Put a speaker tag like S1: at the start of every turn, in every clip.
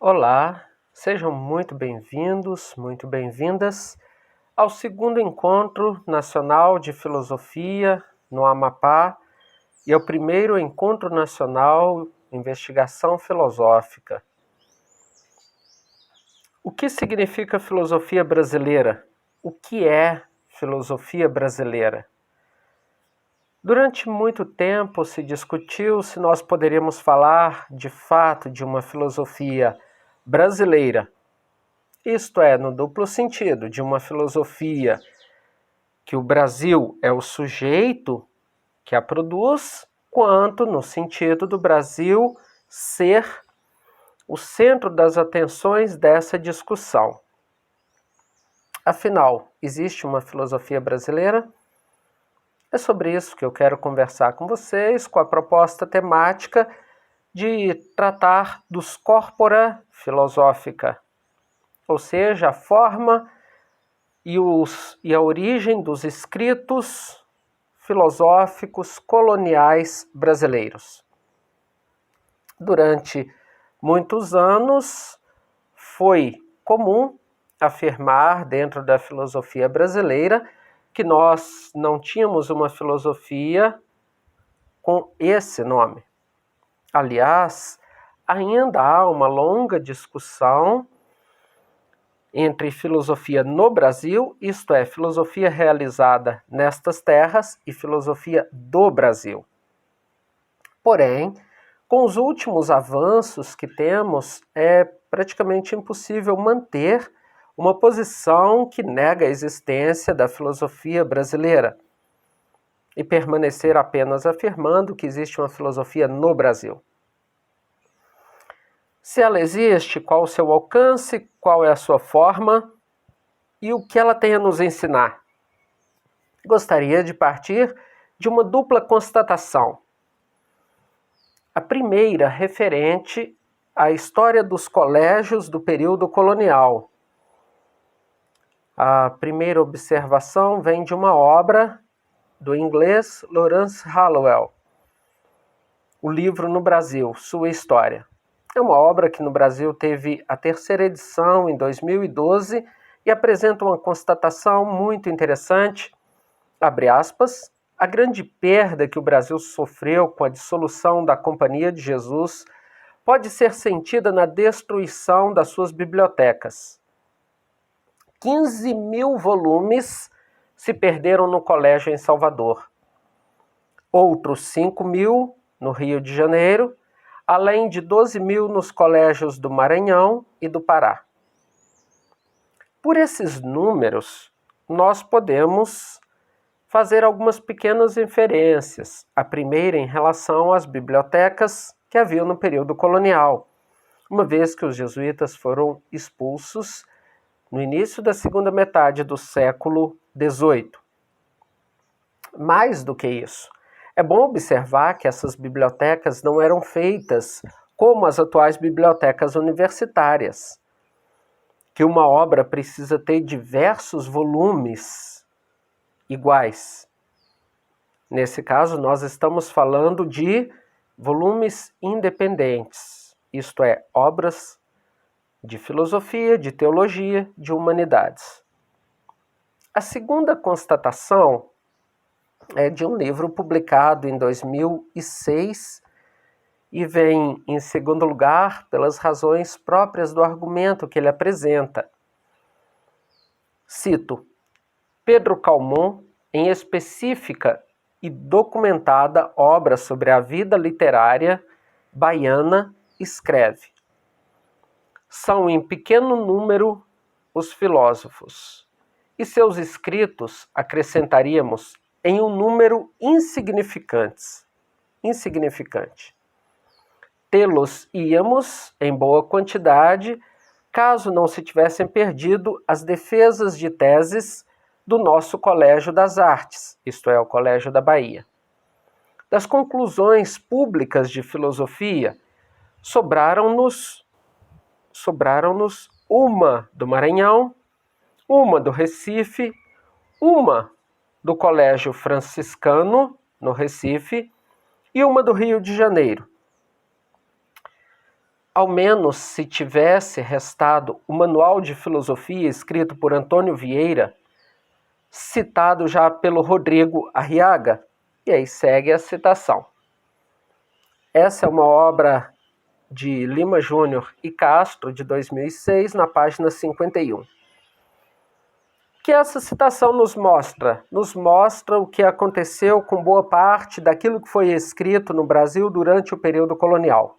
S1: Olá, sejam muito bem-vindos, muito bem-vindas ao segundo Encontro Nacional de Filosofia no Amapá e ao primeiro Encontro Nacional de Investigação Filosófica. O que significa filosofia brasileira? O que é filosofia brasileira? Durante muito tempo se discutiu se nós poderíamos falar de fato de uma filosofia brasileira, isto é, no duplo sentido, de uma filosofia que o Brasil é o sujeito que a produz, quanto no sentido do Brasil ser o centro das atenções dessa discussão. Afinal, existe uma filosofia brasileira? É sobre isso que eu quero conversar com vocês, com a proposta temática de tratar dos corpora philosophica, ou seja, a forma e a origem dos escritos filosóficos coloniais brasileiros. Durante muitos anos foi comum afirmar dentro da filosofia brasileira que nós não tínhamos uma filosofia com esse nome. Aliás, ainda há uma longa discussão entre filosofia no Brasil, isto é, filosofia realizada nestas terras, e filosofia do Brasil. Porém, com os últimos avanços que temos, é praticamente impossível manter uma posição que nega a existência da filosofia brasileira e permanecer apenas afirmando que existe uma filosofia no Brasil. Se ela existe, qual o seu alcance, qual é a sua forma e o que ela tem a nos ensinar? Gostaria de partir de uma dupla constatação. A primeira, referente à história dos colégios do período colonial. A primeira observação vem de uma obra do inglês Lawrence Hallowell, O Livro no Brasil, Sua História. É uma obra que no Brasil teve a terceira edição em 2012 e apresenta uma constatação muito interessante, abre aspas, a grande perda que o Brasil sofreu com a dissolução da Companhia de Jesus pode ser sentida na destruição das suas bibliotecas. 15 mil volumes se perderam no colégio em Salvador. Outros 5 mil no Rio de Janeiro, além de 12 mil nos colégios do Maranhão e do Pará. Por esses números, nós podemos fazer algumas pequenas inferências. A primeira em relação às bibliotecas que haviam no período colonial, uma vez que os jesuítas foram expulsos no início da segunda metade do século XVIII. Mais do que isso, é bom observar que essas bibliotecas não eram feitas como as atuais bibliotecas universitárias, que uma obra precisa ter diversos volumes iguais. Nesse caso, nós estamos falando de volumes independentes, isto é, obras de filosofia, de teologia, de humanidades. A segunda constatação é de um livro publicado em 2006 e vem em segundo lugar pelas razões próprias do argumento que ele apresenta. Cito, Pedro Calmon, em específica e documentada obra sobre a vida literária baiana, escreve: são em pequeno número os filósofos, e seus escritos, acrescentaríamos, em um número insignificante. Tê-los íamos, em boa quantidade, caso não se tivessem perdido as defesas de teses do nosso Colégio das Artes, isto é, o Colégio da Bahia. Das conclusões públicas de filosofia, sobraram-nos uma do Maranhão, uma do Recife, uma do Colégio Franciscano, no Recife, e uma do Rio de Janeiro. ao menos se tivesse restado o Manual de Filosofia escrito por Antônio Vieira, citado já pelo Rodrigo Arriaga. E aí segue a citação. Essa é uma obra de Lima Júnior e Castro, de 2006, na página 51. Que essa citação nos mostra? Nos mostra o que aconteceu com boa parte daquilo que foi escrito no Brasil durante o período colonial.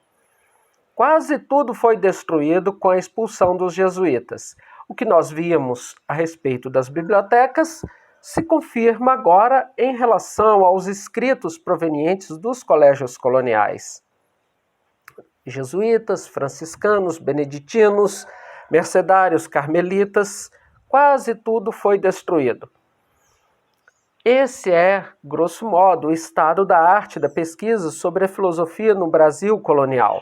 S1: Quase tudo foi destruído com a expulsão dos jesuítas. O que nós víamos a respeito das bibliotecas se confirma agora em relação aos escritos provenientes dos colégios coloniais. Jesuítas, franciscanos, beneditinos, mercedários, carmelitas, quase tudo foi destruído. Esse é, grosso modo, o estado da arte da pesquisa sobre a filosofia no Brasil colonial.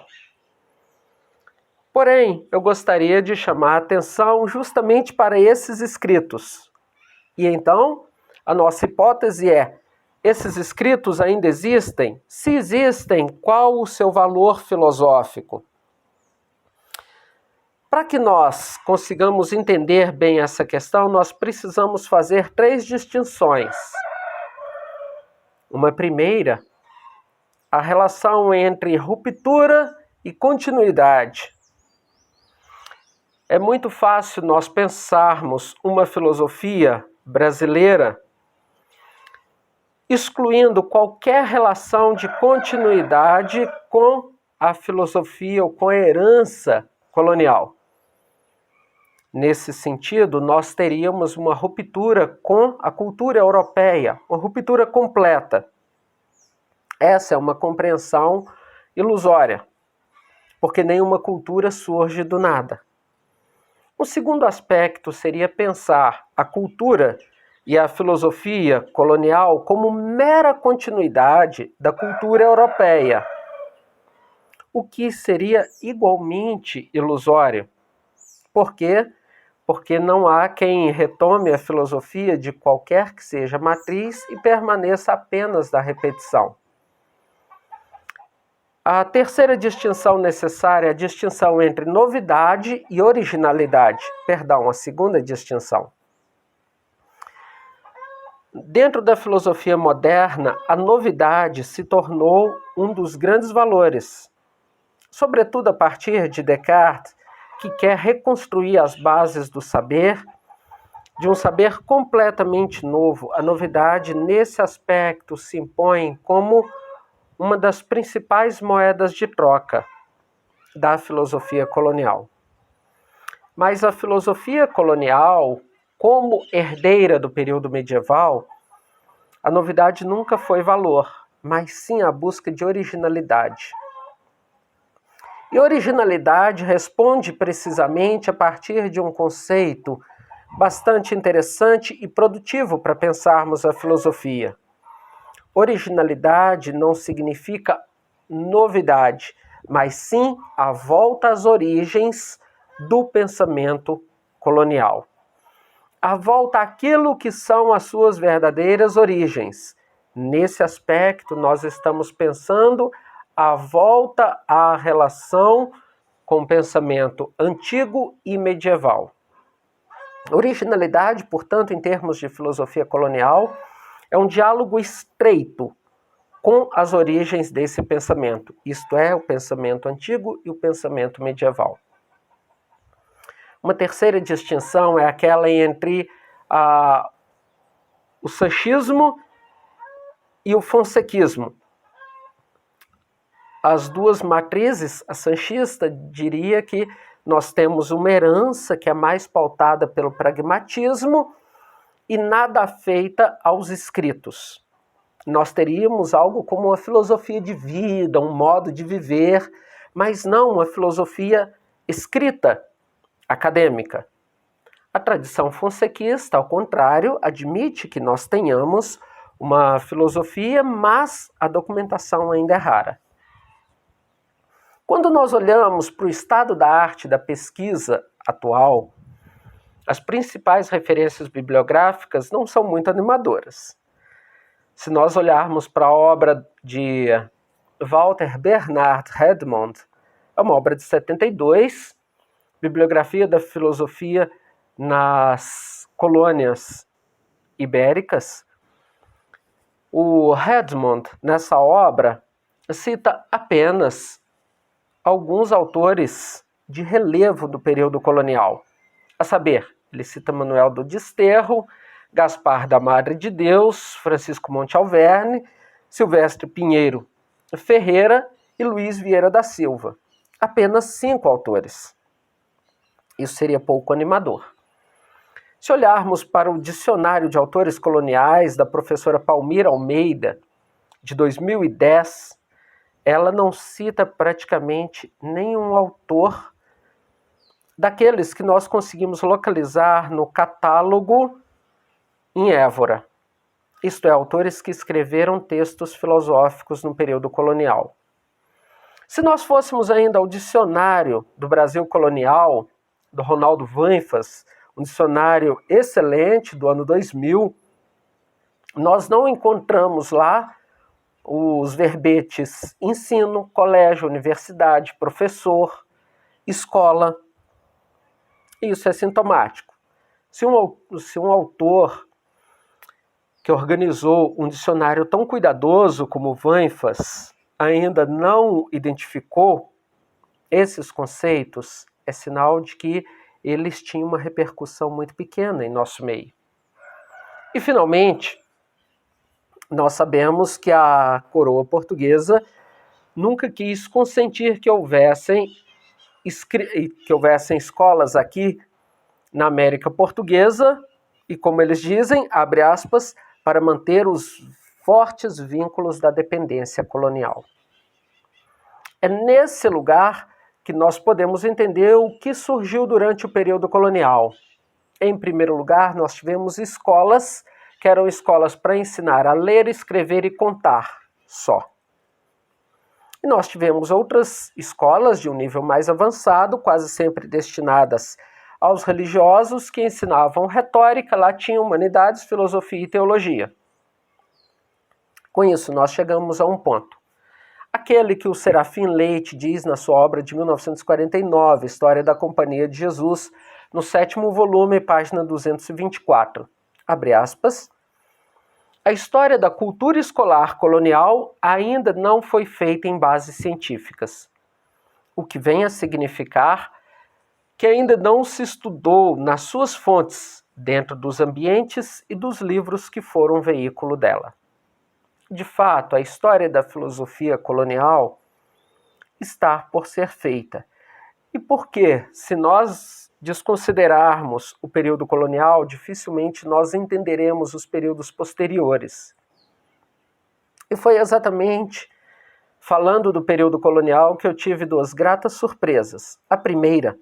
S1: Porém, eu gostaria de chamar a atenção justamente para esses escritos. E então, a nossa hipótese é: esses escritos ainda existem? Se existem, qual o seu valor filosófico? Para que nós consigamos entender bem essa questão, nós precisamos fazer 3 distinções. Uma primeira, a relação entre ruptura e continuidade. É muito fácil nós pensarmos uma filosofia brasileira excluindo qualquer relação de continuidade com a filosofia ou com a herança colonial. Nesse sentido, nós teríamos uma ruptura com a cultura europeia, uma ruptura completa. Essa é uma compreensão ilusória, porque nenhuma cultura surge do nada. O segundo aspecto seria pensar a cultura e a filosofia colonial como mera continuidade da cultura europeia, o que seria igualmente ilusório. Por quê? Porque não há quem retome a filosofia de qualquer que seja a matriz e permaneça apenas da repetição. A terceira distinção necessária é a distinção entre novidade e originalidade. A segunda distinção. Dentro da filosofia moderna, a novidade se tornou um dos grandes valores, sobretudo a partir de Descartes, que quer reconstruir as bases do saber, de um saber completamente novo. A novidade, nesse aspecto, se impõe como uma das principais moedas de troca da filosofia colonial. Mas a filosofia colonial, como herdeira do período medieval, a novidade nunca foi valor, mas sim a busca de originalidade. E originalidade responde precisamente a partir de um conceito bastante interessante e produtivo para pensarmos a filosofia. Originalidade não significa novidade, mas sim a volta às origens do pensamento colonial. A volta àquilo que são as suas verdadeiras origens. Nesse aspecto, nós estamos pensando a volta à relação com o pensamento antigo e medieval. Originalidade, portanto, em termos de filosofia colonial, é um diálogo estreito com as origens desse pensamento, isto é, o pensamento antigo e o pensamento medieval. Uma terceira distinção é aquela entre o sanchismo e o fonsequismo. As duas matrizes, a sanchista diria que nós temos uma herança que é mais pautada pelo pragmatismo e nada feita aos escritos. Nós teríamos algo como uma filosofia de vida, um modo de viver, mas não uma filosofia escrita, acadêmica. A tradição fonsequista, ao contrário, admite que nós tenhamos uma filosofia, mas a documentação ainda é rara. Quando nós olhamos para o estado da arte da pesquisa atual, as principais referências bibliográficas não são muito animadoras. Se nós olharmos para a obra de Walter Bernhard Redmond, É uma obra de 72, Bibliografia da Filosofia nas Colônias Ibéricas. O Redmond, nessa obra, cita apenas alguns autores de relevo do período colonial. A saber, ele cita Manuel do Desterro, Gaspar da Madre de Deus, Francisco Monte Alverne, Silvestre Pinheiro Ferreira e Luiz Vieira da Silva. Apenas 5 autores. Isso seria pouco animador. Se olharmos para o Dicionário de Autores Coloniais da professora Palmira Almeida, de 2010, ela não cita praticamente nenhum autor daqueles que nós conseguimos localizar no catálogo em Évora. Isto é, autores que escreveram textos filosóficos no período colonial. Se nós fôssemos ainda ao dicionário do Brasil colonial, do Ronaldo Vanfas, um dicionário excelente do ano 2000, nós não encontramos lá os verbetes ensino, colégio, universidade, professor, escola. Isso é sintomático. Se um autor que organizou um dicionário tão cuidadoso como Vanfas ainda não identificou esses conceitos, é sinal de que eles tinham uma repercussão muito pequena em nosso meio. E, finalmente, nós sabemos que a coroa portuguesa nunca quis consentir que houvessem escolas aqui na América Portuguesa e, como eles dizem, abre aspas, para manter os fortes vínculos da dependência colonial. É nesse lugar que nós podemos entender o que surgiu durante o período colonial. Em primeiro lugar, nós tivemos escolas que eram escolas para ensinar a ler, escrever e contar só. E nós tivemos outras escolas de um nível mais avançado, quase sempre destinadas aos religiosos, que ensinavam retórica, latim, humanidades, filosofia e teologia. Com isso, nós chegamos a um ponto. Aquele que o Serafim Leite diz na sua obra de 1949, História da Companhia de Jesus, no 7º volume, página 224. Abre aspas. A história da cultura escolar colonial ainda não foi feita em bases científicas, o que vem a significar que ainda não se estudou nas suas fontes, dentro dos ambientes e dos livros que foram veículo dela. De fato, a história da filosofia colonial está por ser feita. E por quê? Se nós desconsiderarmos o período colonial, dificilmente nós entenderemos os períodos posteriores. E foi exatamente falando do período colonial que eu tive 2 gratas surpresas. A primeira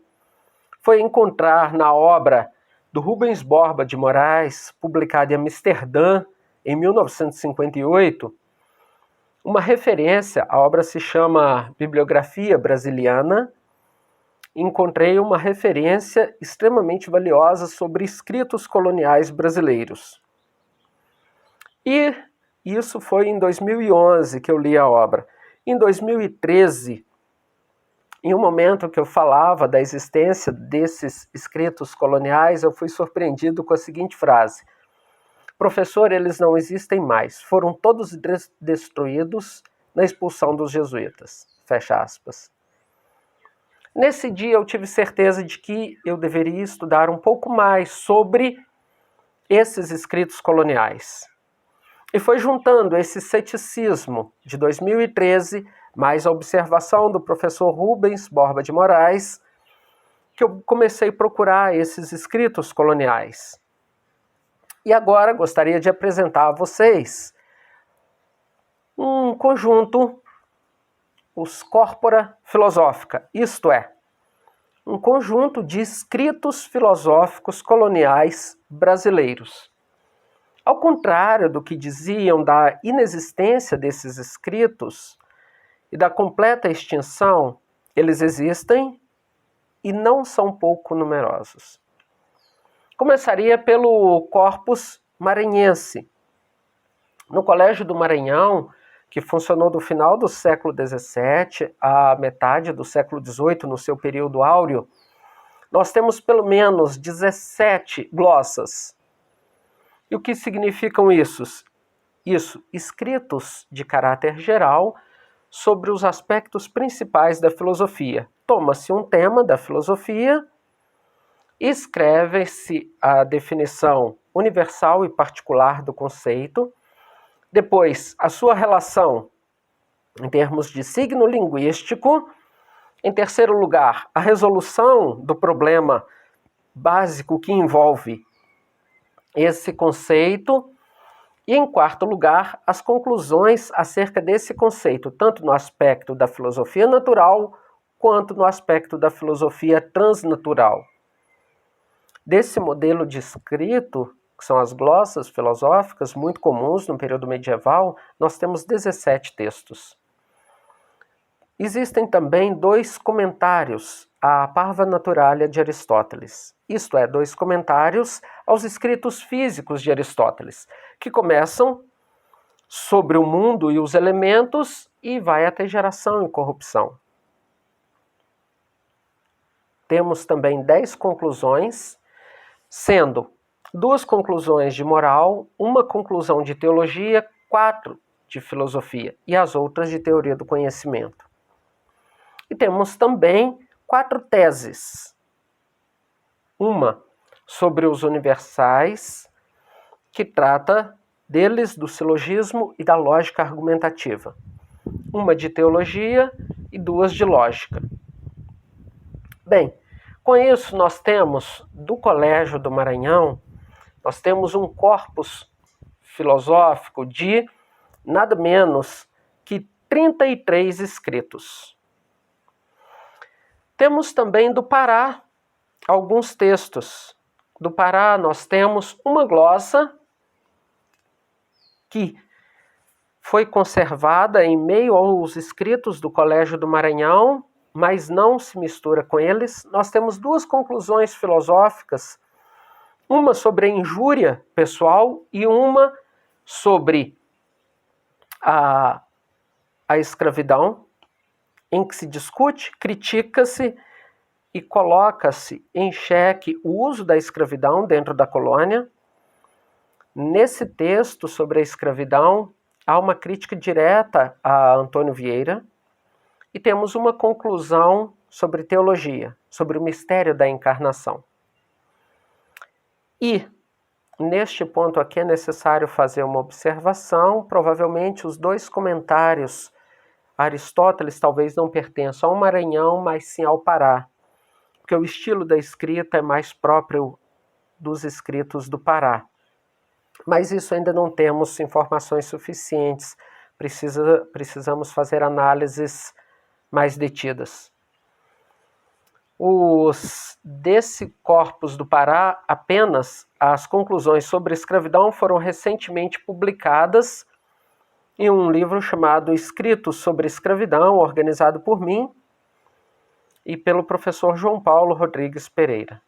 S1: foi encontrar na obra do Rubens Borba de Moraes, publicada em Amsterdã, em 1958, uma referência. A obra se chama Bibliografia Brasiliana. Encontrei uma referência extremamente valiosa sobre escritos coloniais brasileiros. E isso foi em 2011 que eu li a obra. Em 2013, em um momento que eu falava da existência desses escritos coloniais, eu fui surpreendido com a seguinte frase: professor, eles não existem mais, foram todos destruídos na expulsão dos jesuítas. Fecha aspas. Nesse dia eu tive certeza de que eu deveria estudar um pouco mais sobre esses escritos coloniais. E foi juntando esse ceticismo de 2013, mais a observação do professor Rubens Borba de Moraes, que eu comecei a procurar esses escritos coloniais. E agora gostaria de apresentar a vocês um conjunto, os Corpora Philosophica, isto é, um conjunto de escritos filosóficos coloniais brasileiros. Ao contrário do que diziam da inexistência desses escritos e da completa extinção, eles existem e não são pouco numerosos. Começaria pelo corpus maranhense. No Colégio do Maranhão que funcionou do final do século XVII à metade do século XVIII, no seu período áureo, nós temos pelo menos 17 glossas. E o que significam isso? Escritos de caráter geral sobre os aspectos principais da filosofia. Toma-se um tema da filosofia, escreve-se a definição universal e particular do conceito, depois a sua relação em termos de signo linguístico, em terceiro lugar, a resolução do problema básico que envolve esse conceito, e em quarto lugar, as conclusões acerca desse conceito, tanto no aspecto da filosofia natural, quanto no aspecto da filosofia transnatural. Desse modelo de escrito, que são as glossas filosóficas, muito comuns no período medieval, nós temos 17 textos. Existem também 2 comentários à Parva Naturalia de Aristóteles, isto é, 2 comentários aos escritos físicos de Aristóteles, que começam sobre o mundo e os elementos e vai até geração e corrupção. Temos também 10 conclusões, sendo 2 conclusões de moral, 1 conclusão de teologia, 4 de filosofia e as outras de teoria do conhecimento. E temos também 4 teses. Uma sobre os universais, que trata deles, do silogismo e da lógica argumentativa. Uma de teologia e 2 de lógica. Bem, com isso nós temos, do Colégio do Maranhão, nós temos um corpus filosófico de nada menos que 33 escritos. Temos também do Pará alguns textos. Do Pará nós temos uma glossa que foi conservada em meio aos escritos do Colégio do Maranhão, mas não se mistura com eles. Nós temos 2 conclusões filosóficas, uma sobre a injúria pessoal e uma sobre a escravidão, em que se discute, critica-se e coloca-se em xeque o uso da escravidão dentro da colônia. Nesse texto sobre a escravidão, há uma crítica direta a Antônio Vieira e temos uma conclusão sobre teologia, sobre o mistério da encarnação. E, neste ponto aqui, é necessário fazer uma observação. Provavelmente os 2 comentários a Aristóteles talvez não pertençam ao Maranhão, mas sim ao Pará, porque o estilo da escrita é mais próprio dos escritos do Pará. Mas isso ainda não temos informações suficientes, precisamos fazer análises mais detidas. Desse corpus do Pará, apenas as conclusões sobre a escravidão foram recentemente publicadas em um livro chamado Escritos sobre Escravidão, organizado por mim e pelo professor João Paulo Rodrigues Pereira.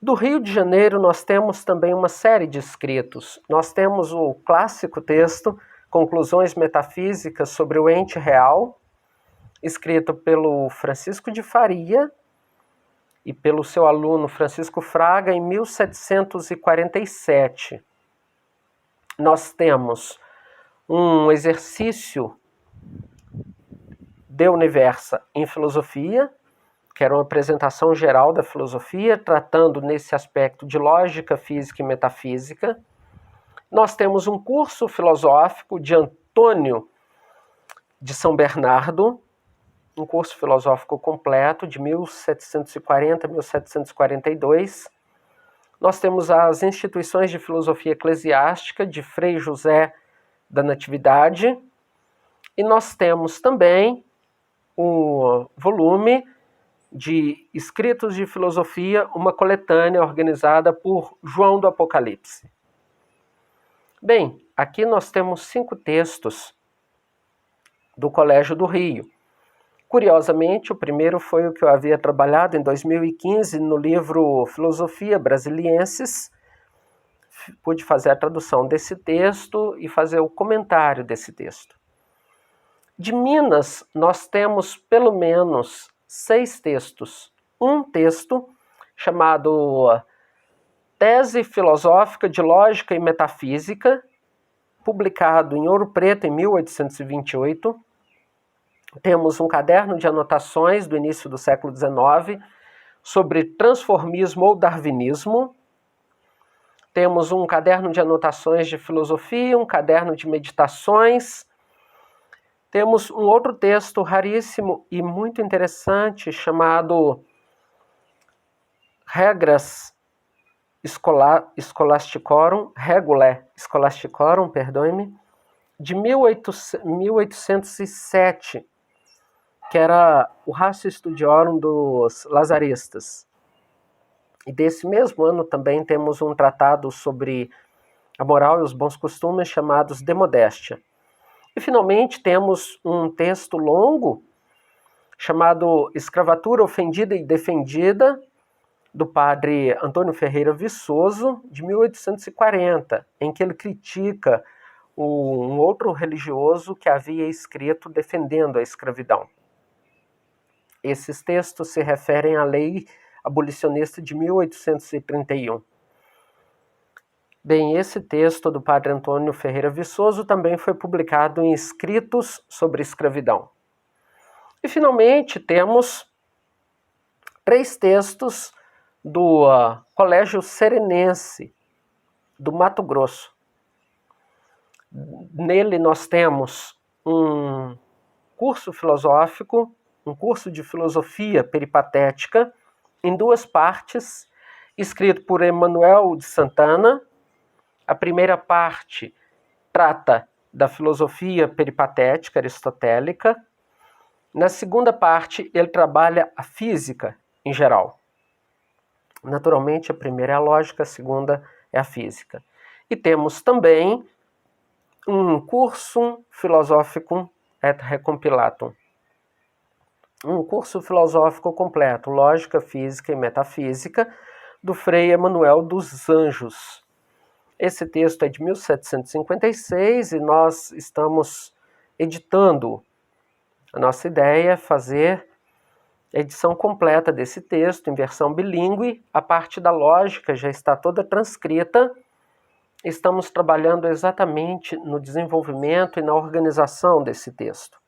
S1: Do Rio de Janeiro, nós temos também uma série de escritos. Nós temos o clássico texto Conclusões Metafísicas sobre o Ente Real, escrito pelo Francisco de Faria e pelo seu aluno Francisco Fraga em 1747. Nós temos um exercício de Universa em filosofia, que era uma apresentação geral da filosofia, tratando nesse aspecto de lógica, física e metafísica. Nós temos um curso filosófico de Antônio de São Bernardo, um curso filosófico completo de 1740 a 1742. Nós temos as Instituições de Filosofia Eclesiástica, de Frei José da Natividade, e nós temos também um volume de Escritos de Filosofia, uma coletânea organizada por João do Apocalipse. Bem, aqui nós temos 5 textos do Colégio do Rio. Curiosamente, o primeiro foi o que eu havia trabalhado em 2015 no livro Filosofia Brasiliensis, pude fazer a tradução desse texto e fazer o comentário desse texto. De Minas, nós temos pelo menos 6 textos. Um texto chamado Tese Filosófica de Lógica e Metafísica, publicado em Ouro Preto em 1828. Temos um caderno de anotações do início do século XIX sobre transformismo ou darwinismo. Temos um caderno de anotações de filosofia, um caderno de meditações. Temos um outro texto raríssimo e muito interessante chamado Regulae Scholasticorum, de 1807, que era o Ratio Studiorum dos Lazaristas. E desse mesmo ano também temos um tratado sobre a moral e os bons costumes chamados De Modestia. E finalmente temos um texto longo chamado Escravatura Ofendida e Defendida, do padre Antônio Ferreira Viçoso, de 1840, em que ele critica um outro religioso que havia escrito defendendo a escravidão. Esses textos se referem à lei abolicionista de 1831. Bem, esse texto do padre Antônio Ferreira Viçoso também foi publicado em Escritos sobre Escravidão. E, finalmente, temos 3 textos do Colégio Serenense, do Mato Grosso. Nele nós temos um curso filosófico, um curso de filosofia peripatética, em 2 partes, escrito por Emanuel de Santana. A primeira parte trata da filosofia peripatética aristotélica. Na segunda parte, ele trabalha a física em geral. Naturalmente, a primeira é a lógica, a segunda é a física. E temos também um Cursum Philosophicum et Recompilatum. Um curso filosófico completo, lógica, física e metafísica, do Frei Emanuel dos Anjos. Esse texto é de 1756 e nós estamos editando. A nossa ideia é fazer a edição completa desse texto em versão bilíngue. A parte da lógica já está toda transcrita. Estamos trabalhando exatamente no desenvolvimento e na organização desse texto.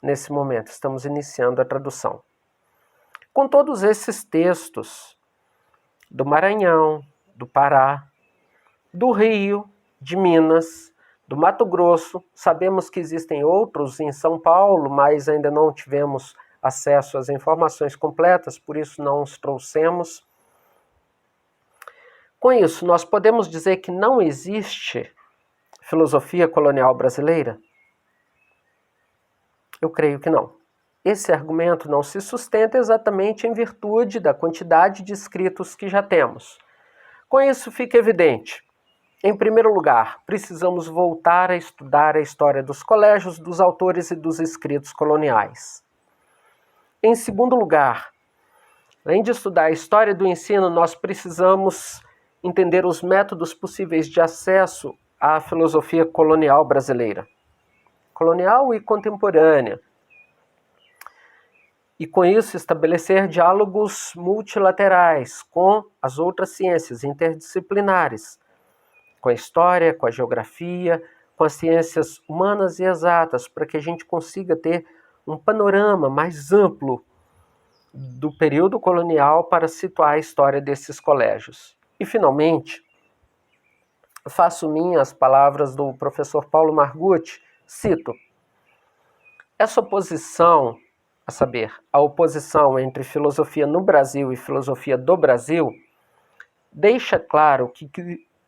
S1: Nesse momento, estamos iniciando a tradução. Com todos esses textos do Maranhão, do Pará, do Rio, de Minas, do Mato Grosso, sabemos que existem outros em São Paulo, mas ainda não tivemos acesso às informações completas, por isso não os trouxemos. Com isso, nós podemos dizer que não existe filosofia colonial brasileira? Eu creio que não. Esse argumento não se sustenta exatamente em virtude da quantidade de escritos que já temos. Com isso fica evidente. Em primeiro lugar, precisamos voltar a estudar a história dos colégios, dos autores e dos escritos coloniais. Em segundo lugar, além de estudar a história do ensino, nós precisamos entender os métodos possíveis de acesso à filosofia colonial brasileira. Colonial e contemporânea. E com isso estabelecer diálogos multilaterais com as outras ciências interdisciplinares, com a história, com a geografia, com as ciências humanas e exatas, para que a gente consiga ter um panorama mais amplo do período colonial para situar a história desses colégios. E, finalmente, faço minhas as palavras do professor Paulo Margutti, cito: essa oposição, a saber, a oposição entre filosofia no Brasil e filosofia do Brasil, deixa claro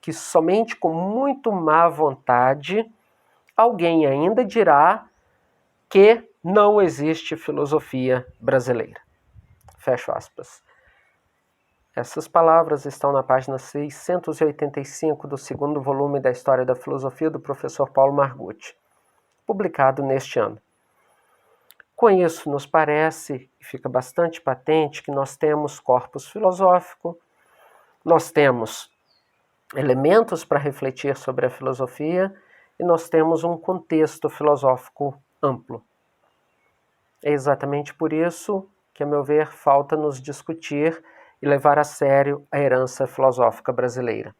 S1: que somente com muito má vontade alguém ainda dirá que não existe filosofia brasileira. Fecho aspas. Essas palavras estão na página 685 do 2º volume da História da Filosofia do professor Paulo Margutti, publicado neste ano. Com isso, nos parece, e fica bastante patente, que nós temos corpus filosófico, nós temos elementos para refletir sobre a filosofia e nós temos um contexto filosófico amplo. É exatamente por isso que, a meu ver, falta nos discutir e levar a sério a herança filosófica brasileira.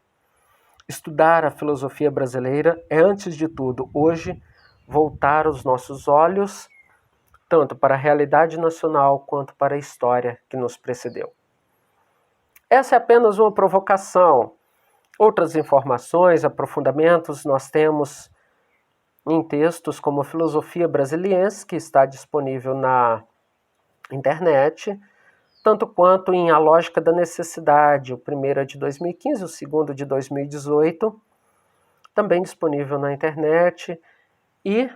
S1: Estudar a filosofia brasileira é, antes de tudo, hoje, voltar os nossos olhos tanto para a realidade nacional quanto para a história que nos precedeu. Essa é apenas uma provocação. Outras informações, aprofundamentos, nós temos em textos como Filosofia Brasiliense, que está disponível na internet, tanto quanto em A Lógica da Necessidade, o primeiro é de 2015, o segundo de 2018, também disponível na internet. E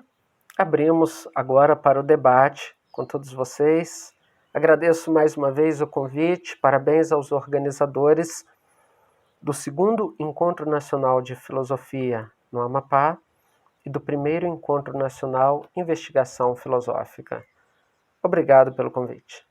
S1: abrimos agora para o debate com todos vocês. Agradeço mais uma vez o convite, parabéns aos organizadores do segundo Encontro Nacional de Filosofia no Amapá e do primeiro Encontro Nacional Investigação Filosófica. Obrigado pelo convite.